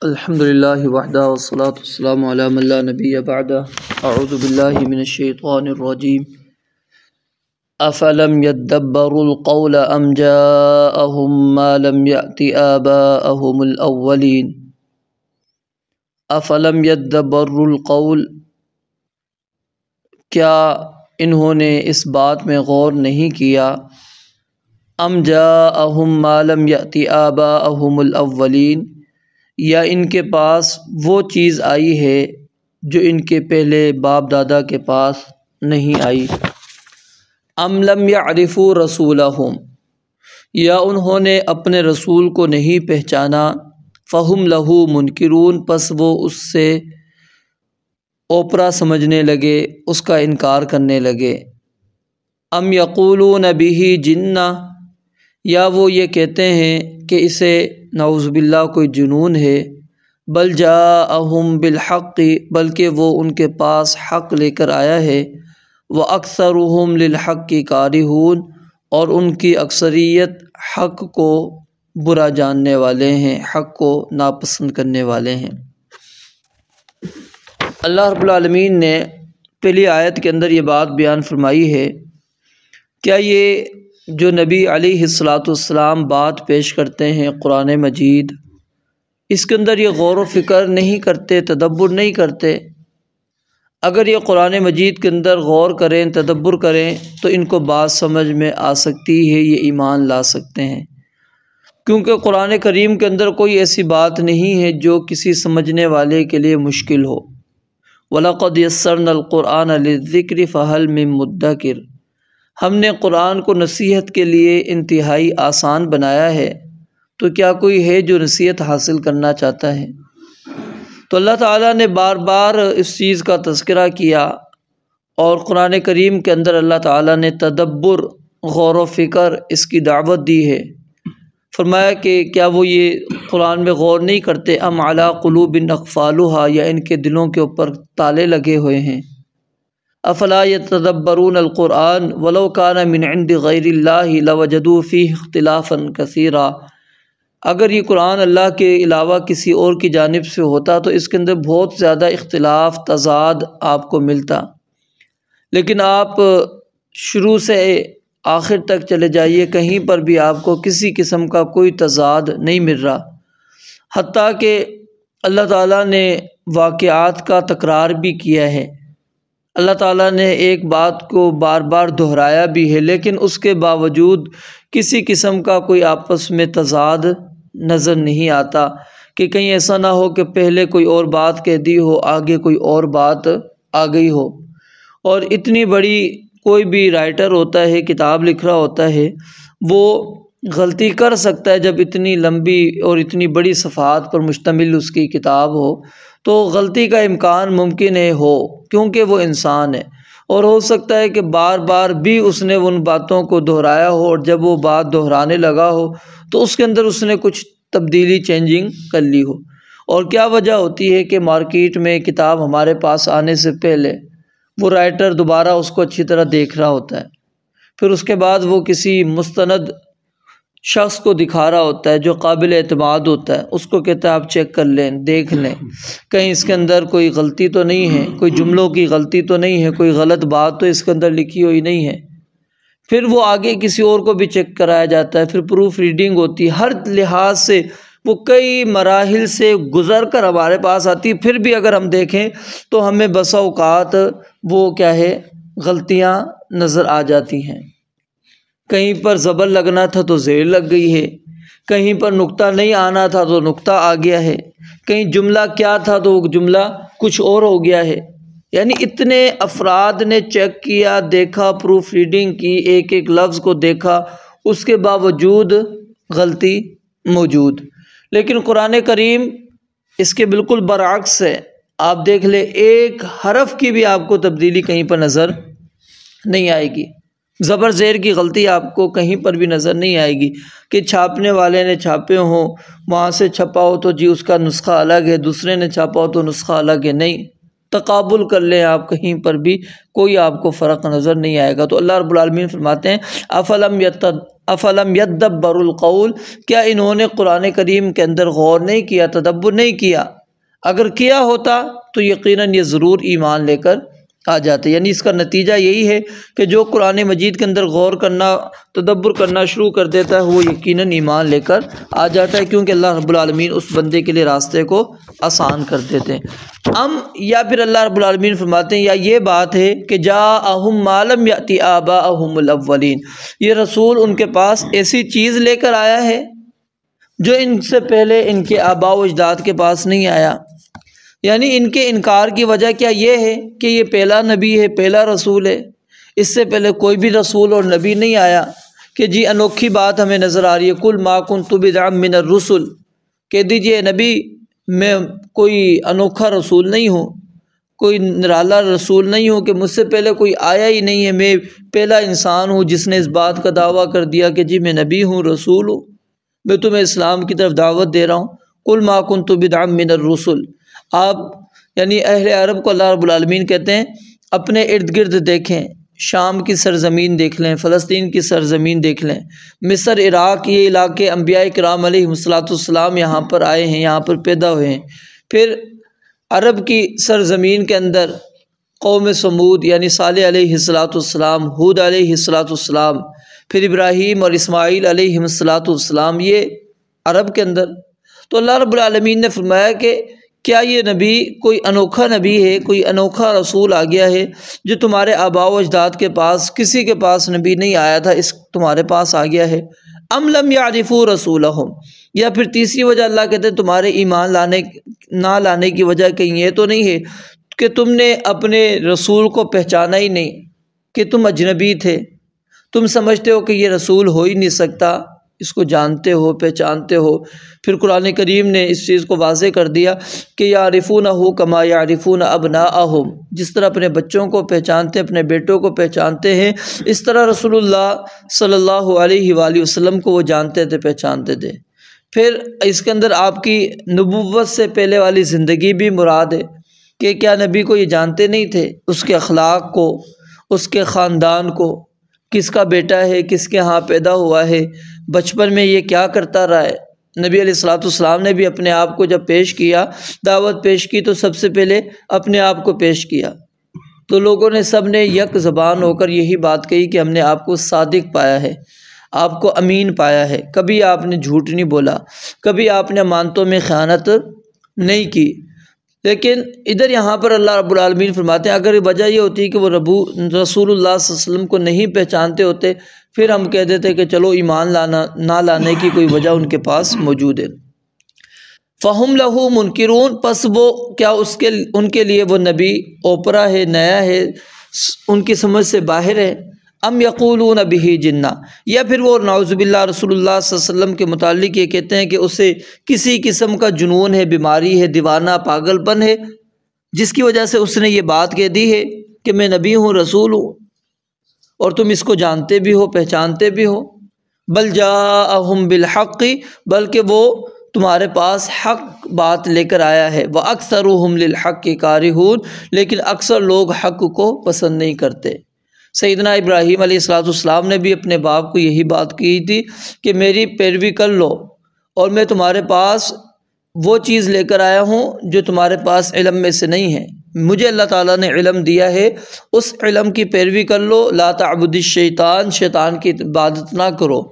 अल्हम्दुलिल्लाहि वहदा वस्सलातु वस्सलामु अला मन ला नबिय्य बअदा अऊज़ु बिल्लाहि मिनश शैतानिर रजीम अफ़लम यद्दब्बरुल क़ौल अम जाअहुम मा लम यअति आबाअहुमुल अव्वलीन अफ़लम यद्दब्बरुल क़ौल, क्या इन्होंने इस बात में गौर नहीं किया, अम जाअहुम मा लम यअति आबाअहुमुल अव्वलीन, या इनके पास वो चीज़ आई है जो इनके पहले बाप दादा के पास नहीं आई। अम लम यअरिफू रसूलहुम, या उन्होंने अपने रसूल को नहीं पहचाना, फ़हुम लहू मुनकिरून, पस वो उससे ओपरा समझने लगे, उसका इनकार करने लगे। अम यक़ूलून बिही जिन्ना, या वो ये कहते हैं कि इसे नाउज़ुबिल्लाह कोई जुनून है। बल जाअहुम बिल हक़्क़ि, बल्कि वो उनके पास हक़ लेकर आया है। व अक्सरुहुम लिल हक़्क़ि कारिहून, और उनकी अक्सरियत हक़ को बुरा जानने वाले हैं, हक़ को नापसंद करने वाले हैं। अल्लाह रब्बुल आलमीन ने पहली आयत के अंदर ये बात बयान फरमाई है, क्या ये जो नबी अलैहिस्सलातु वस्सलाम बात पेश करते हैं कुरान मजीद, इसके अंदर ये गौर व फ़िक्र नहीं करते, तदब्बुर नहीं करते? अगर ये कुरान मजीद के अंदर गौर करें, तदब्बुर करें, तो इनको बात समझ में आ सकती है, ये ईमान ला सकते हैं। क्योंकि कुरान करीम के अंदर कोई ऐसी बात नहीं है जो किसी समझने वाले के लिए मुश्किल हो। वलक़द यस्सरनल क़ुरआन लिज़्ज़िक्रि फ़हल मिन मुद्दकिर, हमने कुरान को नसीहत के लिए इंतहाई आसान बनाया है, तो क्या कोई है जो नसीहत हासिल करना चाहता है? तो अल्लाह ताला ने बार बार इस चीज़ का तज़किरा किया, और कुरान करीम के अंदर अल्लाह ताला ने तदब्बुर, गौर व फ़िक्र, इसकी दावत दी है। फरमाया कि क्या वो ये कुरान में गौर नहीं करते? अम अला क़ुलूबिन अक़फ़ालुहा, या इनके दिलों के ऊपर ताले लगे हुए हैं। अफ़ला यतदब्बरून अल क़ुरआन वलो काना मिन इंदि गैरिल्लाहि लवजदू फ़ीहि इख्तिलाफ़न कसीरा, अगर ये कुरान अल्लाह के अलावा किसी और की जानिब से होता तो इसके अंदर बहुत ज़्यादा इख्तिलाफ़, तज़ाद आपको मिलता। लेकिन आप शुरू से आखिर तक चले जाइए, कहीं पर भी आपको किसी किस्म का कोई तज़ाद नहीं मिल रहा। हत्ता कि अल्लाह ताला ने वाक़यात का तकरार भी किया है, अल्लाह ताला ने एक बात को बार बार दोहराया भी है, लेकिन उसके बावजूद किसी किस्म का कोई आपस में तज़ाद नज़र नहीं आता कि कहीं ऐसा ना हो कि पहले कोई और बात कह दी हो, आगे कोई और बात आ गई हो। और इतनी बड़ी कोई भी राइटर होता है, किताब लिख रहा होता है, वो गलती कर सकता है। जब इतनी लंबी और इतनी बड़ी सफ़हात पर मुश्तमिल उसकी किताब हो, तो गलती का इम्कान मुमकिन है हो, क्योंकि वो इंसान है। और हो सकता है कि बार बार भी उसने उन बातों को दोहराया हो, और जब वो बात दोहराने लगा हो तो उसके अंदर उसने कुछ तब्दीली, चेंजिंग कर ली हो। और क्या वजह होती है कि मार्केट में किताब हमारे पास आने से पहले वो राइटर दोबारा उसको अच्छी तरह देख रहा होता है, फिर उसके बाद वो किसी मुस्तनद शख्स को दिखा रहा होता है जो काबिल एतमाद होता है, उसको कहता है आप चेक कर लें, देख लें, कहीं इसके अंदर कोई गलती तो नहीं है, कोई जुमलों की गलती तो नहीं है, कोई गलत बात तो इसके अंदर लिखी हुई नहीं है। फिर वो आगे किसी और को भी चेक कराया जाता है, फिर प्रूफ रीडिंग होती है, हर लिहाज से वो कई मराहिल से गुज़र कर हमारे पास आती है। फिर भी अगर हम देखें तो हमें बसा औक़ात वो क्या है, गलतियाँ नज़र आ जाती हैं। कहीं पर ज़बर लगना था तो ज़ेर लग गई है, कहीं पर नुक्ता नहीं आना था तो नुक्ता आ गया है, कहीं जुमला क्या था तो वो जुमला कुछ और हो गया है। यानी इतने अफराद ने चेक किया, देखा, प्रूफ रीडिंग की, एक एक लफ्ज़ को देखा, उसके बावजूद गलती मौजूद। लेकिन कुरान करीम इसके बिल्कुल बरअक्स है। आप देख ले, एक हरफ की भी आपको तब्दीली कहीं पर नज़र नहीं आएगी, ज़बर ज़ेर की गलती आपको कहीं पर भी नज़र नहीं आएगी कि छापने वाले ने छापे हों, वहाँ से छपा हो तो जी उसका नुस्खा अलग है, दूसरे ने छापा हो तो नुस्खा अलग है। नहीं, तकाबुल कर लें आप, कहीं पर भी कोई आपको फ़र्क नज़र नहीं आएगा। तो अल्लाह रब्बुल आलमीन फरमाते हैं अफ़लम अफ़लम यद्दब्बरुल क़ौल, क्या इन्होंने कुरान करीम के अंदर गौर नहीं किया, तदब्बुर नहीं किया? अगर किया होता तो यकीनन ये ज़रूर ईमान लेकर आ जाते। यानी इसका नतीजा यही है कि जो कुरान मजीद के अंदर गौर करना, तदब्बुर करना शुरू कर देता है वो यकीनन ईमान लेकर आ जाता है, क्योंकि अल्लाह रब्बुल आलमीन उस बंदे के लिए रास्ते को आसान कर देते हैं। या फिर अल्लाह रब्बुल आलमीन फरमाते हैं, या ये बात है कि जाअहुम मा लम याति आबाअहुमुल अव्वलीन, ये रसूल उनके पास ऐसी चीज़ लेकर आया है जो इनसे पहले इनके आबा व अजदाद के पास नहीं आया। यानी इनके इनकार की वजह क्या ये है कि ये पहला नबी है, पहला रसूल है, इससे पहले कोई भी रसूल और नबी नहीं आया कि जी अनोखी बात हमें नज़र आ रही है। कुल मा कुन्तु बिदअम मिनर रुसुल, कह दीजिए नबी मैं कोई अनोखा रसूल नहीं हूँ, कोई निराला रसूल नहीं हूँ कि मुझसे पहले कोई आया ही नहीं है, मैं पहला इंसान हूँ जिसने इस बात का दावा कर दिया कि जी मैं नबी हूँ, रसूल हूँ, मैं तुम्हें इस्लाम की तरफ दावत दे रहा हूँ। कुल मा कुन्तु बिदअम मिनर रुसुल, आप यानी अहले अरब को अल्लाह रब्बुल आलमीन कहते हैं अपने इर्द गिर्द देखें, शाम की सरज़मीन देख लें, फ़लस्तीन की सरज़मीन देख लें, मिस्र, इराक़, ये इलाके अंबिया किराम अलैहिस्सलाम यहाँ पर आए हैं, यहाँ पर पैदा हुए हैं। फिर अरब की सरज़मीन के अंदर कौम समूद यानी सालेह अलैहिस्सलाम, हूद अलैहिस्सलाम, फिर इब्राहीम और इस्माईल अलैहिस्सलाम, ये अरब के अंदर। तो अल्लाह रब्बुल आलमीन ने फरमाया कि क्या ये नबी कोई अनोखा नबी है, कोई अनोखा रसूल आ गया है जो तुम्हारे आबा व अजदाद के पास किसी के पास नबी नहीं आया था, इस तुम्हारे पास आ गया है। अम लम यारिफू रसूलहुम, या फिर तीसरी वजह अल्लाह कहते हैं तुम्हारे ईमान ना लाने की वजह कहीं ये तो नहीं है कि तुमने अपने रसूल को पहचाना ही नहीं, कि तुम अजनबी थे, तुम समझते हो कि ये रसूल हो ही नहीं सकता, इसको जानते हो, पहचानते हो। फिर कुरान करीम ने इस चीज़ को वाज़े कर दिया कि यारिफूनहु कमा यारिफून अबनाअहुम, जिस तरह अपने बच्चों को पहचानते, अपने बेटों को पहचानते हैं, इस तरह रसूलुल्लाह सल्लल्लाहु अलैहि वसल्लम को वो जानते थे, पहचानते थे। फिर इसके अंदर आपकी नबुव्वत से पहले वाली ज़िंदगी भी मुराद है कि क्या नबी को ये जानते नहीं थे, उसके अखलाक को, उसके ख़ानदान को, किसका बेटा है, किसके यहाँ पैदा हुआ है, बचपन में ये क्या करता रहा है। नबी अलैहिस्सलाम ने भी अपने आप को जब पेश किया, दावत पेश की, तो सबसे पहले अपने आप को पेश किया। तो लोगों ने सब ने यक ज़बान होकर यही बात कही कि हमने आपको सादिक पाया है, आपको अमीन पाया है, कभी आपने झूठ नहीं बोला, कभी आपने अमानतों में ख़यानत नहीं की। लेकिन इधर यहाँ पर अल्लाह रब्बुल आलमीन फरमाते हैं अगर वजह ये होती कि वो रसूलुल्लाह सल्लल्लाहु अलैहि वसल्लम को नहीं पहचानते होते, फिर हम कह देते कि चलो ईमान ना लाने की कोई वजह उनके पास मौजूद है। फ़हुम लहू मुनकिरून, पस वो क्या उनके लिए वो नबी ओपरा है, नया है, उनकी समझ से बाहर है। अम यक़ूलून बिही जिन्ना, या फिर वो नाउज़ुबिल्लाह रसूलुल्लाह सल्लल्लाहु अलैहि वसल्लम के मुतालिक ये कहते हैं कि उसे किसी किस्म का जुनून है, बीमारी है, दीवाना पागलपन है, जिसकी वजह से उसने ये बात कह दी है कि मैं नबी हूँ, रसूल हूँ, और तुम इसको जानते भी हो, पहचानते भी हो। बल जाअहुम बिल हक़्क़ि, बल्कि वो तुम्हारे पास हक़ बात लेकर आया है। व अक्सरुहुम लिल हक़्क़ि कारिहून, लेकिन अक्सर लोग हक़ को पसंद नहीं करते। सैयदना इब्राहीम अलैहिस्सलाम ने भी अपने बाप को यही बात की थी कि मेरी पैरवी कर लो और मैं तुम्हारे पास वो चीज़ लेकर आया हूँ जो तुम्हारे पास इल्म में से नहीं है, मुझे अल्लाह ताला ने इल्म दिया है, उस इल्म की पैरवी कर लो। ला ताबुदिश शैतान, शैतान की इबादत ना करो,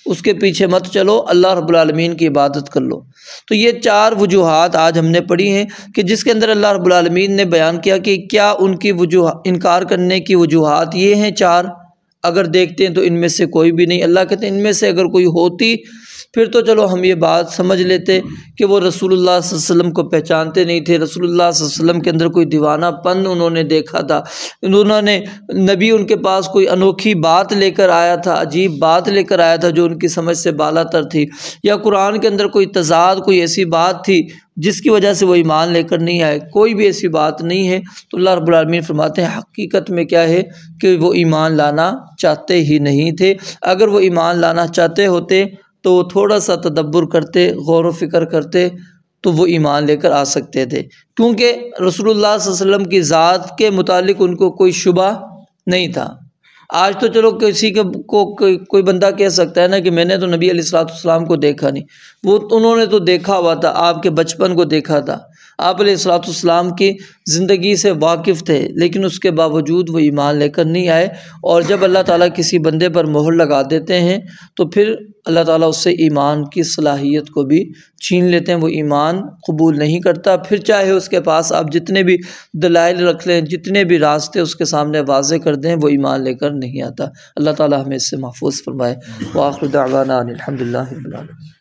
उसके पीछे मत चलो, अल्लाह रब्बुल आलमीन की इबादत कर लो। तो ये चार वजूहात आज हमने पढ़ी हैं कि जिसके अंदर अल्लाह रब्बुल आलमीन ने बयान किया कि क्या उनकी इनकार करने की वजूहात ये हैं चार। अगर देखते हैं तो इनमें से कोई भी नहीं। अल्लाह कहते हैं इनमें से अगर कोई होती फिर तो चलो हम ये बात समझ लेते कि वो रसूलुल्लाह सल्लल्लाहु अलैहि वसल्लम को पहचानते नहीं थे, रसूलुल्लाह सल्लल्लाहु अलैहि वसल्लम के अंदर कोई दीवानापन उन्होंने देखा था, उन्होंने नबी उनके पास कोई अनोखी बात लेकर आया था, अजीब बात लेकर आया था जो उनकी समझ से बालातर थी, या कुरान के अंदर कोई तज़ाद, कोई ऐसी बात थी जिसकी वजह से वो ईमान लेकर नहीं आए। कोई भी ऐसी बात नहीं है। तो अल्लाह रब्बुल आलमीन फरमाते हैं हकीकत में क्या है कि वो ईमान लाना चाहते ही नहीं थे। अगर वो ईमान लाना चाहते होते तो वो थोड़ा सा तदब्बुर करते, गौर व फिक्र करते तो वो ईमान लेकर आ सकते थे, क्योंकि रसूलुल्लाह सल्लल्लाहु अलैहि वसल्लम की ज़ात के मुतालिक उनको कोई शुबा नहीं था। आज तो चलो किसी के को कोई बंदा कह सकता है ना कि मैंने तो नबी अलैहिस्सलाम को देखा नहीं, वो उन्होंने तो देखा हुआ था, आपके बचपन को देखा था, आप अलैहिस्सलाम की ज़िंदगी से वाकिफ़ थे, लेकिन उसके बावजूद वो ईमान लेकर नहीं आए। और जब अल्लाह ताला किसी बंदे पर मोहर लगा देते हैं तो फिर अल्लाह ताला उससे ईमान की सलाहियत को भी छीन लेते हैं, वो ईमान कबूल नहीं करता। फिर चाहे उसके पास आप जितने भी दलाइल रख लें, जितने भी रास्ते उसके सामने वाज़े कर दें, वो ईमान लेकर नहीं आता। अल्लाह ताला हमें इससे महफूज फरमाए। व आखिर दावाना अनिल हम्दुलिल्लाहि रब्बिल आलमीन।